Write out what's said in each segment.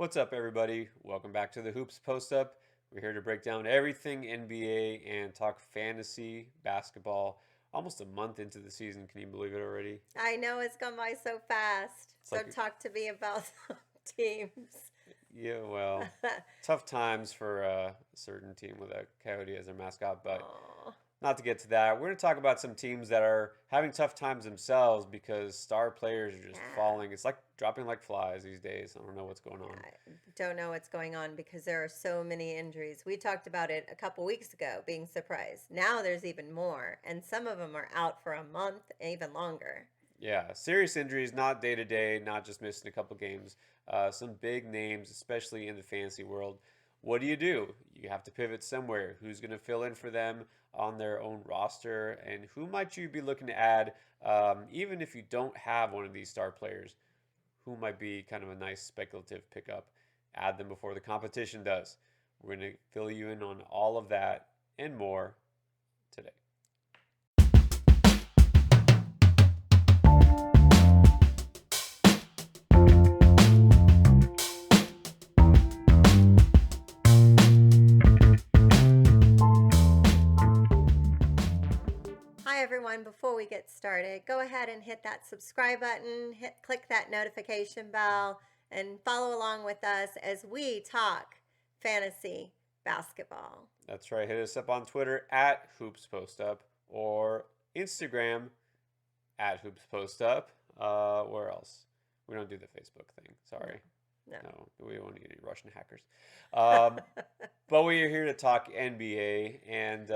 What's up, everybody? Welcome back to the Hoops Post Up. We're here to break down everything NBA and talk fantasy basketball. Almost a month into the season. Can you believe it already? I know it's gone by so fast. It's So like, talk to me about some teams. yeah, well, tough times for a certain team with a coyote as their mascot, but Oh, not to get to that. We're going to talk about some teams that are having tough times themselves because star players are just yeah. falling. It's like dropping like flies these days. I don't know what's going on. I don't know what's going on because there are so many injuries. We talked about it a couple weeks ago, being surprised. Now there's even more, and some of them are out for a month, even longer. Yeah, serious injuries, not day to day, not just missing a couple games. Some big names, especially in the fantasy world. What do? You have to pivot somewhere. Who's going to fill in for them on their own roster? And who might you be looking to add, even if you don't have one of these star players? Who might be kind of a nice speculative pickup? Add them before the competition does. We're going to fill you in on all of that and more today. Hi everyone, before we get started, go ahead and hit that subscribe button, click that notification bell, and follow along with us as we talk fantasy basketball. That's right. Hit us up on Twitter at HoopsPostUp or Instagram at HoopsPostUp. Where else? We don't do the Facebook thing. Sorry. No. No, we won't need any Russian hackers. Um, but we are here to talk NBA, and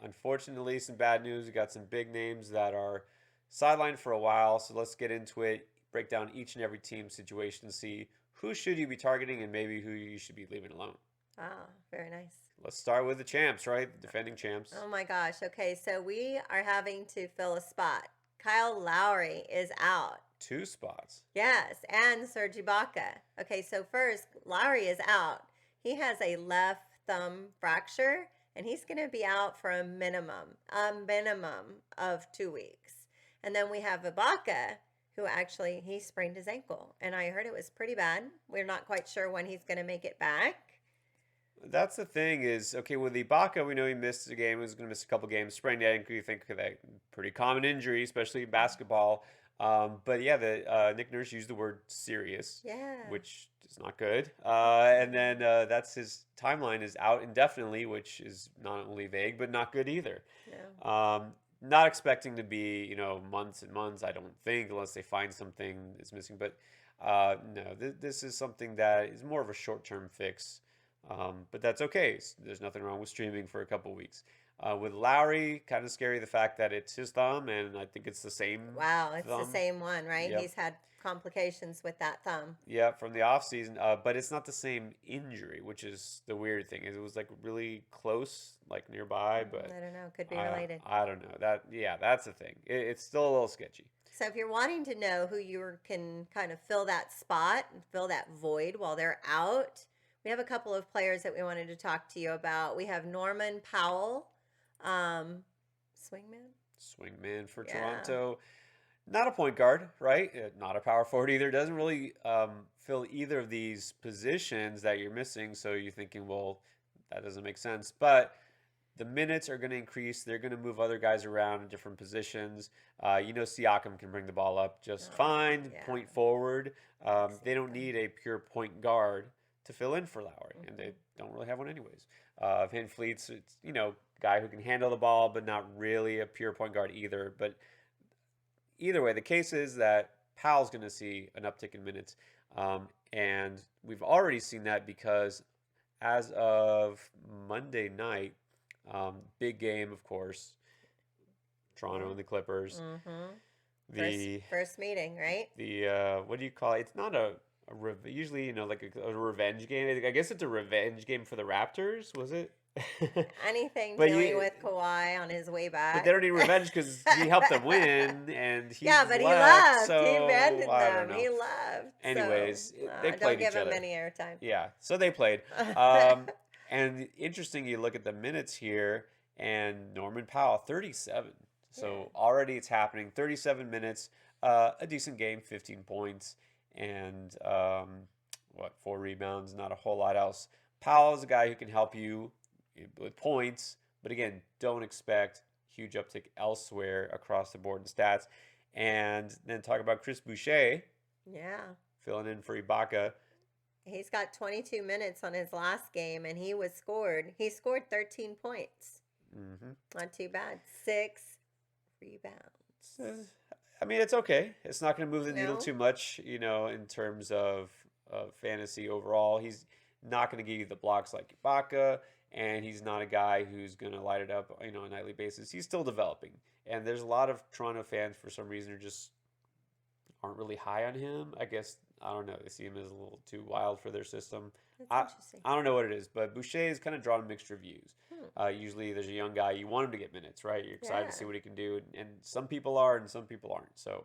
unfortunately, some bad news. We got some big names that are sidelined for a while. So let's get into it. Break down each and every team situation, see who should you be targeting, and maybe who you should be leaving alone. Ah, very nice. Let's start with the champs, right? The defending champs. Oh my gosh. Okay, so we are having to fill a spot. Kyle Lowry is out. 2 spots. Yes, and Serge Ibaka. Okay, so first, Lowry is out. He has a left thumb fracture, and he's going to be out for a minimum of 2 weeks. And then we have Ibaka, who actually he sprained his ankle, and I heard it was pretty bad. We're not quite sure when he's going to make it back. That's the thing is, okay, with Ibaka, we know he missed a game. He was going to miss a couple games. Sprained ankle, you think of that pretty common injury, especially in basketball. But yeah, Nick Nurse used the word serious, Yeah. which is not good. And then that's his timeline is out indefinitely, which is not only vague, but not good either. No. Not expecting to be, months and months, I don't think, unless they find something is missing. But no, this is something that is more of a short-term fix. But that's okay. There's nothing wrong with streaming for a couple weeks. With Lowry, kind of scary the fact that it's his thumb, and I think it's the same Wow, it's the thumb. same one, right? Yep. He's had complications with that thumb. Yeah, from the off season. But it's not the same injury, which is the weird thing. It was like really close, like nearby, but I don't know. Could be related. I don't know. That's the thing. It's still a little sketchy. So if you're wanting to know who you can kind of fill that spot and fill that void while they're out, we have a couple of players that we wanted to talk to you about. We have Norman Powell, swingman. Swingman for Yeah. Toronto. Not a point guard, right? Not a power forward either. Doesn't really fill either of these positions that you're missing. So you're thinking, well, that doesn't make sense. But the minutes are going to increase. They're going to move other guys around in different positions. Siakam can bring the ball up just Oh, fine, yeah. point forward. They don't Siakam. need a pure point guard to fill in for Lowry, and they don't really have one anyways. Van Fleet's, it's, guy who can handle the ball, but not really a pure point guard either. But either way, the case is that Powell's going to see an uptick in minutes. And we've already seen that because as of Monday night, big game, of course, Toronto and the Clippers. Mm-hmm. The first meeting, right? what do you call it? It's not usually, like a revenge game. I guess it's a revenge game for the Raptors, was it? Anything But dealing with Kawhi on his way back. But they don't need revenge because he helped them win, and he but he left. left. He So abandoned I them. don't know. He left. Anyways, they Don't played give each him other. any airtime. Yeah, so they played. And interesting, you look at the minutes here, and Norman Powell, 37. So already it's happening. 37 minutes, a decent game, 15 points, and 4 4 rebounds, not a whole lot else. Powell is a guy who can help you with points, but again, don't expect huge uptick elsewhere across the board in stats. And then talk about Chris Boucher Yeah. filling in for Ibaka. He's got 22 minutes on his last game, and he scored 13 points. Mm-hmm. Not too bad. 6 rebounds. I mean, it's okay. It's not going to move the needle No? too much, in terms of fantasy overall. He's not going to give you the blocks like Ibaka, and he's not a guy who's going to light it up, on a nightly basis. He's still developing, and there's a lot of Toronto fans for some reason who just aren't really high on him. I guess I don't know. They see him as a little too wild for their system. That's interesting. I don't know what it is, but Boucher has kind of drawn mixed reviews. Usually, there's a young guy you want him to get minutes, right? You're excited to see what he can do, and some people are, and some people aren't. So,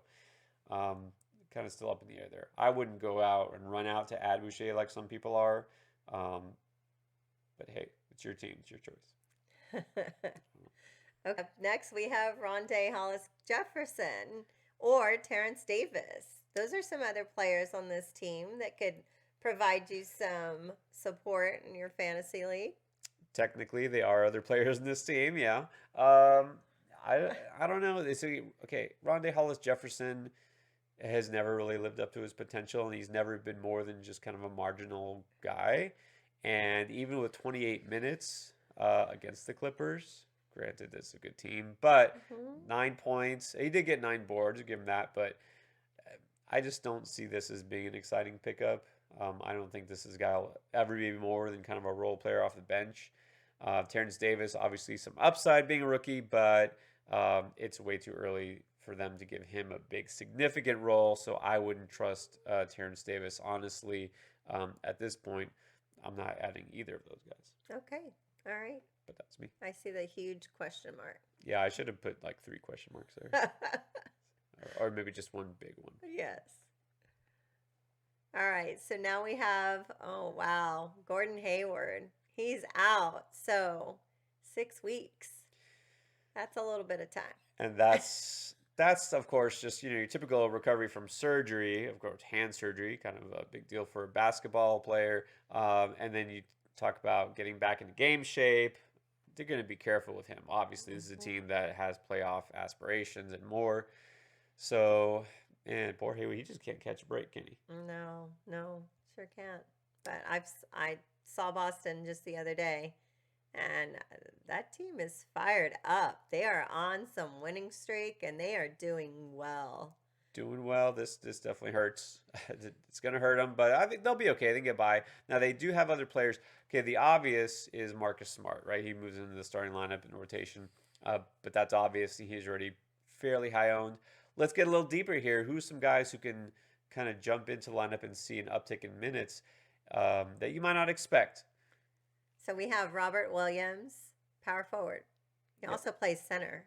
kind of still up in the air there. I wouldn't go out and run out to add Boucher like some people are, but hey, it's your team, it's your choice. Okay. Next, we have Rondé Hollis Jefferson or Terrence Davis. Those are some other players on this team that could provide you some support in your fantasy league. Technically, they are other players in this team, yeah. I don't know. Okay, Rondé Hollis Jefferson has never really lived up to his potential, and he's never been more than just kind of a marginal guy. And even with 28 minutes against the Clippers, granted, this is a good team, but 9 points. He did get 9 boards, I'll give him that, but I just don't see this as being an exciting pickup. I don't think this is a guy will ever be more than kind of a role player off the bench. Terrence Davis, obviously some upside being a rookie, but it's way too early for them to give him a big significant role, so I wouldn't trust Terrence Davis, honestly. At this point, I'm not adding either of those guys. Okay. All right. But that's me. I see the huge question mark. Yeah, I should have put like 3 question marks there. or maybe just one big one. Yes. All right. So now we have, oh, wow, Gordon Hayward. He's out. So 6 weeks. That's a little bit of time. And that's of course just your typical recovery from surgery, of course hand surgery, kind of a big deal for a basketball player. And then you talk about getting back into game shape. They're going to be careful with him. Obviously, this is a team that has playoff aspirations and more. So, and poor Hayward, he just can't catch a break, can he? No, sure can't. But I saw Boston just the other day, and that team is fired up. They are on some winning streak, and they are doing well. Doing well. This definitely hurts. It's going to hurt them, but I think they'll be okay. They can get by. Now, they do have other players. Okay, the obvious is Marcus Smart, right? He moves into the starting lineup in rotation, but that's obvious. He's already fairly high owned. Let's get a little deeper here. Who's some guys who can kind of jump into the lineup and see an uptick in minutes that you might not expect? So we have Robert Williams, power forward. He also plays center.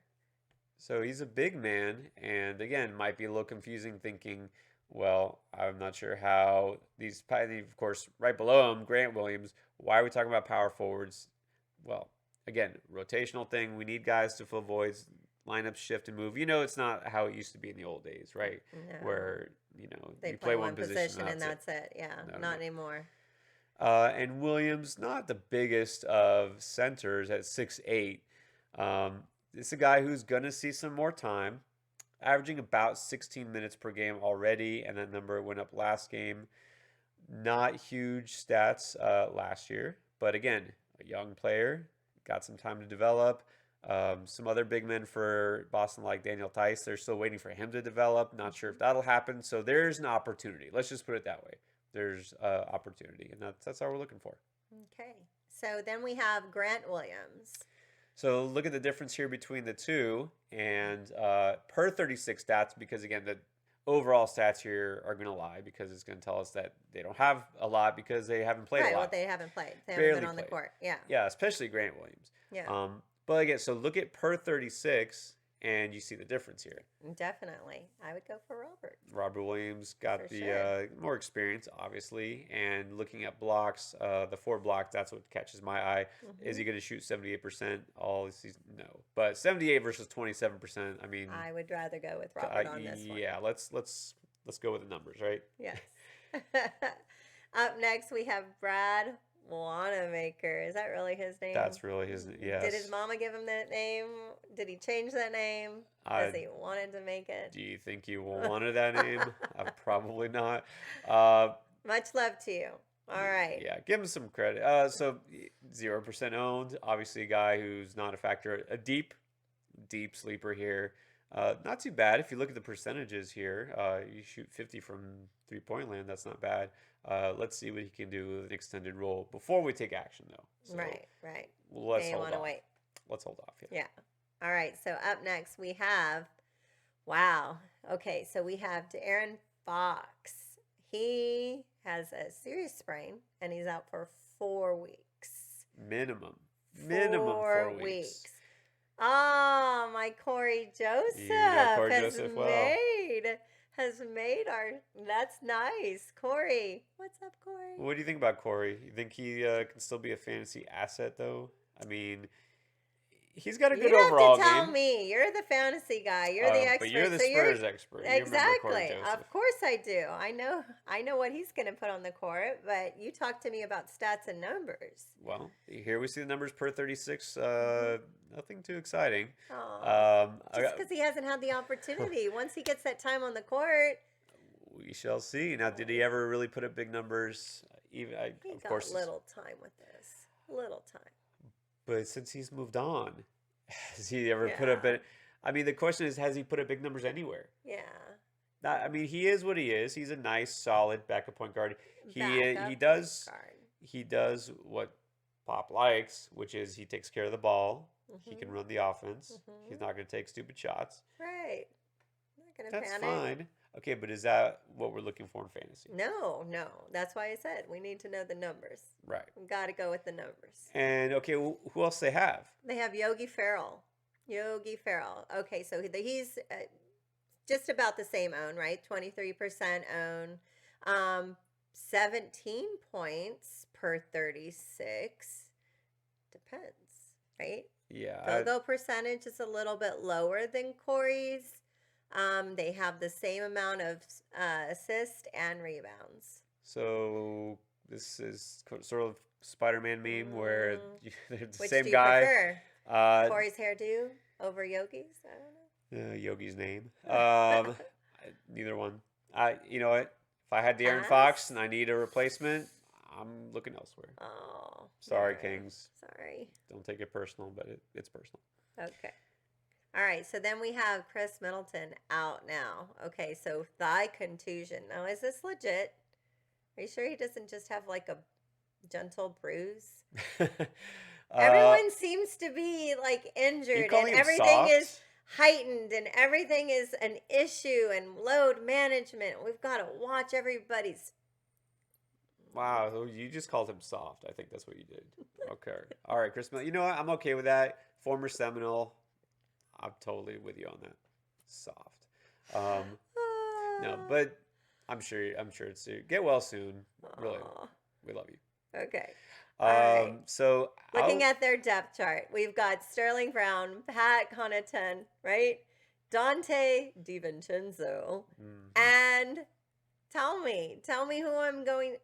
So he's a big man, and again, might be a little confusing thinking, well, I'm not sure how these, of course, right below him, Grant Williams. Why are we talking about power forwards? Well, again, rotational thing. We need guys to fill voids. Lineups shift and move. It's not how it used to be in the old days, right? No. Where, they you play one position and that's it. Yeah, not anymore. And Williams, not the biggest of centers at 6'8". It's a guy who's going to see some more time, averaging about 16 minutes per game already, and that number went up last game. Not huge stats last year, but again, a young player, got some time to develop. Some other big men for Boston, like Daniel Tice, they're still waiting for him to develop. Not sure if that'll happen. So there's an opportunity. Let's just put it that way. There's opportunity, and that's all we're looking for. Okay. So then we have Grant Williams. So look at the difference here between the two, and per 36 stats, because again, the overall stats here are going to lie, because it's going to tell us that they don't have a lot because they haven't played a lot. Right, well, they haven't played. They Barely haven't been on played. the court. Yeah. Yeah, especially Grant Williams. Yeah. But again, so look at per 36, and you see the difference here. Definitely. I would go for Robert. Robert Williams got For the sure. more experience, obviously, and looking at blocks, the 4 blocks, that's what catches my eye. Is he going to shoot 78% all season? No. But 78 versus 27%, I mean... I would rather go with Robert on this one. Yeah, let's go with the numbers, right? Yes. Up next, we have Brad Wanamaker. Is that really his name? That's really his. Did his Yes. mama give him that name? Did he change that name because I he wanted to make it? Do you think you wanted that name? Probably not. Uh, Much love to you. All right. yeah, give him some credit. So 0% owned. Obviously, a guy who's not a factor. A deep sleeper here. Not too bad if you look at the percentages here. You shoot 50 from 3-point land. That's not bad. Let's see what he can do with an extended role before we take action, though. So Right. let's They hold want to off. wait. Let's hold off. Yeah. Yeah. All right. So up next we have, wow. Okay. So we have De'Aaron Fox. He has a serious sprain and he's out for 4 weeks. Minimum 4 weeks. Oh, my Corey Joseph, You got Corey has Joseph. Wow. made our. That's nice, Corey. What's up, Corey? What do you think about Corey? You think he can still be a fantasy asset, though? I mean, he's got a good You have overall to tell game. me. You're the fantasy guy. You're the expert. But you're the so Spurs expert. You remember Corey exactly. Joseph. Of course I do. I know what he's going to put on the court. But you talk to me about stats and numbers. Well, here we see the numbers per 36. Nothing too exciting. Oh, just because he hasn't had the opportunity. Once he gets that time on the court, we shall see. Now, did he ever really put up big numbers? Even he of got course, little time with this. Little time. but since he's moved on, has he ever put up? I mean, the question is, has he put up big numbers anywhere? Yeah. I mean, he is what he is. He's a nice, solid backup point guard. He Backup does point guard. he does what Pop likes, which is he takes care of the ball. He Mhm. can run the offense. Mhm. He's not going to take stupid shots. Right. Not gonna That's panic. fine. Okay, but is that what we're looking for in fantasy? No. That's why I said we need to know the numbers. Right. We got to go with the numbers. And okay, who else they have? They have Yogi Ferrell. Okay, so he's just about the same own, right? 23% own. 17 points per 36. Depends, right? Yeah. Field goal percentage is a little bit lower than Corey's. They have the same amount of assists and rebounds. So this is sort of Spider-Man meme where they're the Which same do you guy. prefer? Corey's hairdo over Yogi's? I don't know. Yogi's name. Neither one. You know what? If I had De'Aaron Pass? Fox and I need a replacement, I'm looking elsewhere. Oh. Sorry, no. Kings. Sorry. Don't take it personal, but it's personal. Okay. All right. So then we have Khris Middleton out now. Okay. So thigh contusion. Now, is this legit? Are you sure he doesn't just have like a gentle bruise? Everyone seems to be like injured and everything is heightened and everything is an issue and load management. We've got to watch everybody's. Wow, you just called him soft. I think that's what you did. Okay. All right, Khris Middleton. You know what? I'm okay with that. Former Seminole. I'm totally with you on that. Soft. No, but I'm sure it's get well soon. Really, we love you. Okay. All right. So looking at their depth chart, we've got Sterling Brown, Pat Connaughton, right? Dante DiVincenzo, and tell me who I'm going.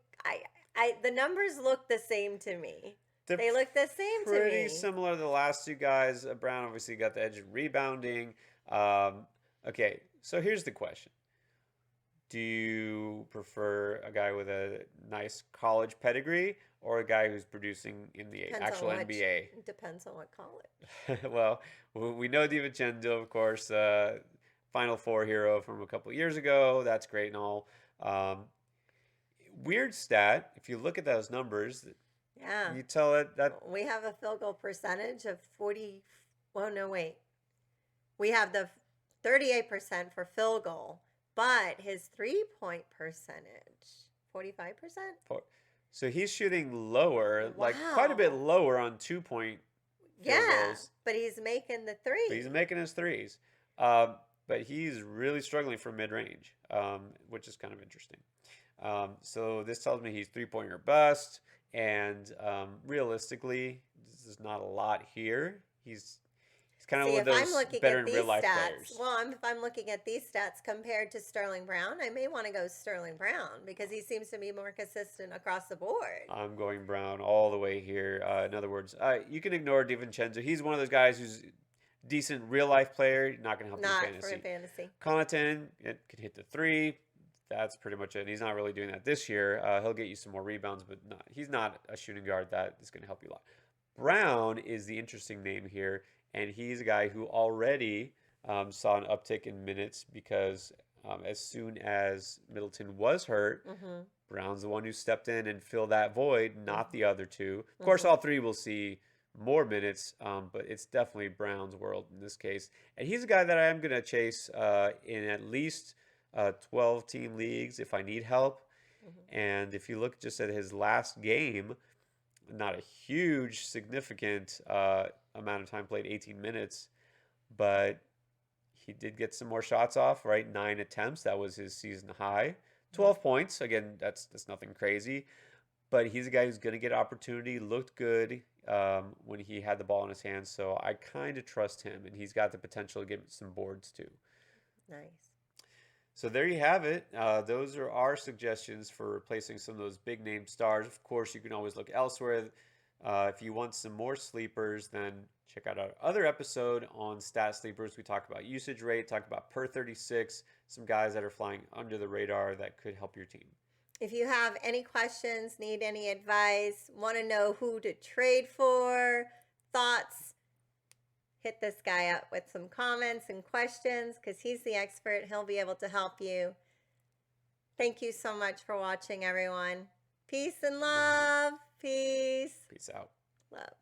The numbers look the same to me. They look the same to me. Pretty similar to the last two guys. Brown obviously got the edge of rebounding. Okay, so here's the question. Do you prefer a guy with a nice college pedigree or a guy who's producing in the actual NBA? Depends on what college. Well, we know DiVincenzo, of course, Final Four hero from a couple years ago. That's great and all. Weird stat. If you look at those numbers, yeah, you tell it that we have a field goal percentage of 40. Well, no, wait. We have the 38% for field goal, but his 3-point percentage, 45%. So he's shooting lower, like quite a bit lower on 2-point field goals. But he's making the threes. But he's making his threes. But he's really struggling from mid-range, which is kind of interesting. So this tells me he's 3-pointer bust, and realistically, this is not a lot here. He's kind of See, one of if I'm those looking better at in real these life stats, players. well, if I'm looking at these stats compared to Sterling Brown, I may want to go Sterling Brown because he seems to be more consistent across the board. I'm going Brown all the way here. In other words, you can ignore DiVincenzo. He's one of those guys who's decent real life player, not going to help you in Not for fantasy. fantasy. Connaughton, it can hit the three. That's pretty much it. He's not really doing that this year. He'll get you some more rebounds, but he's not a shooting guard that is going to help you a lot. Brown is the interesting name here, and he's a guy who already saw an uptick in minutes because as soon as Middleton was hurt, Mm-hmm. Brown's the one who stepped in and filled that void, not the other two. Of course, Mm-hmm. all three will see more minutes, but it's definitely Brown's world in this case. And he's a guy that I am going to chase in at least 12-team leagues if I need help. Mm-hmm. And if you look just at his last game, not a huge, significant amount of time played, 18 minutes, but he did get some more shots off, right? 9 attempts. That was his season high. 12 points. Again, that's nothing crazy. But he's a guy who's going to get opportunity. Looked good when he had the ball in his hands. So I kind of trust him. And he's got the potential to get some boards too. Nice. So there you have it. Those are our suggestions for replacing some of those big name stars. Of course, you can always look elsewhere. If you want some more sleepers, then check out our other episode on Stat Sleepers. We talk about usage rate, talk about per 36, some guys that are flying under the radar that could help your team. If you have any questions, need any advice, want to know who to trade for, thoughts, hit this guy up with some comments and questions because he's the expert. He'll be able to help you. Thank you so much for watching, everyone. Peace and love. Peace. Peace out. Love.